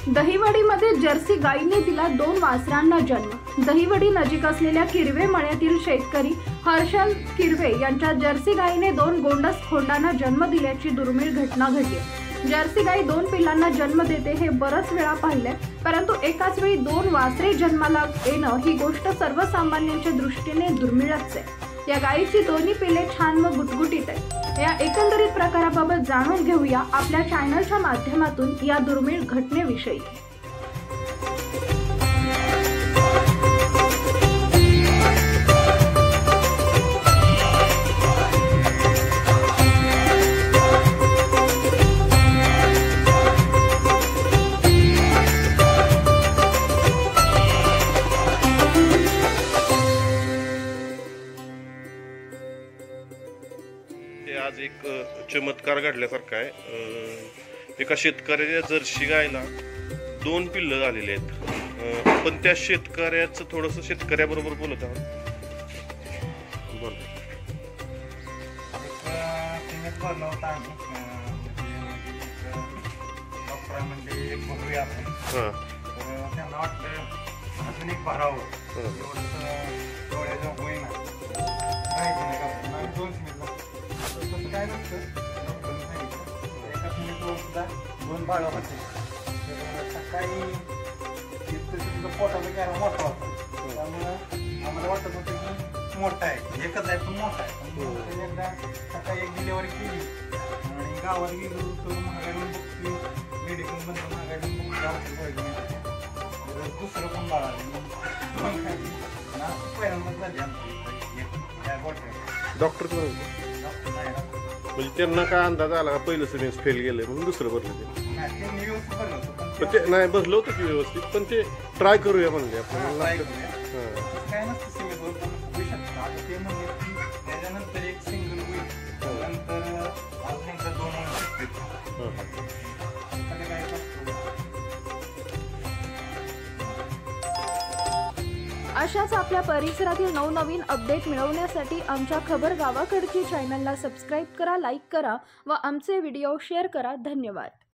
दहिवडीमध्ये Jersey गायीने दिला 2 वासरांना जन्म। दहिवडी नजीक असलेल्या किरवे मळ्यातील शेतकरी हर्षल किरवे यांच्या जर्सी गायीने 2 गोंडस खोंडांना जन्म दिल्याची दुर्मिळ घटना घडली। जर्सी गाय 2 पिल्लांना जन्म देते हे बरंच वेळा पाहिले, परंतु एकाच वेळी 2 वासरे जन्माला येणं ही गोष्ट सर्वसामान्यांच्या दृष्टीने दुर्मिळच आहे। या गायीची दोन्ही पिल्ले छान व गुटगुटीत आहेत। या एकंदरीत प्रकाराबाबत जाणून घेऊया आपल्या चॅनलच्या माध्यमातून या दुर्मिळ घटनेविषयी। आज एक चमत्कार घडल्यासारखा आहे। एका शेतकऱ्याच्या जर्सी गायला 2 पिल्लं झालेली आहेत। पण त्या शेतकऱ्याचं थोडंसं शेतकऱ्याबरोबर बोलत आहोत। बोल काय नसतं एकाच मिनिटवर सुद्धा 2 बाळ होते। सकाळी तिथं पोटाचा गॅरा मोठा होता, त्यामुळं आम्हाला वाटत होतं की मोठा आहे, एकच आहे पण मोठा आहे। एकदा सकाळी एक डिलिव्हरी केली आणि गावात गेलो तर महागाडून बघतो, मेडिकल बंद महागाडून बघतो, दुसरं पण बाळ आलं पहिल्यांदाच झाली आमची। डॉक्टर म्हणजे त्यांना काय अंदाज आला का पहिलं सिमेंट फेल गेलंय म्हणून दुसरं भरलं ते? ते नाही बसलं होतं की व्यवस्थित, पण ते ट्राय करूया म्हणले आपण। काय नसतं सिमेंटवर ते म्हणजे त्याच्यानंतर एक सिंगल होईल, नंतर अजून एकदा 2 अशाच आपल्या परिसरातील नवनवीन अपडेट मिळवण्यासाठी आमच्या खबर गावाकडची चॅनलला सबस्क्राईब करा, लाईक करा व आमचे व्हिडिओ शेअर करा। धन्यवाद।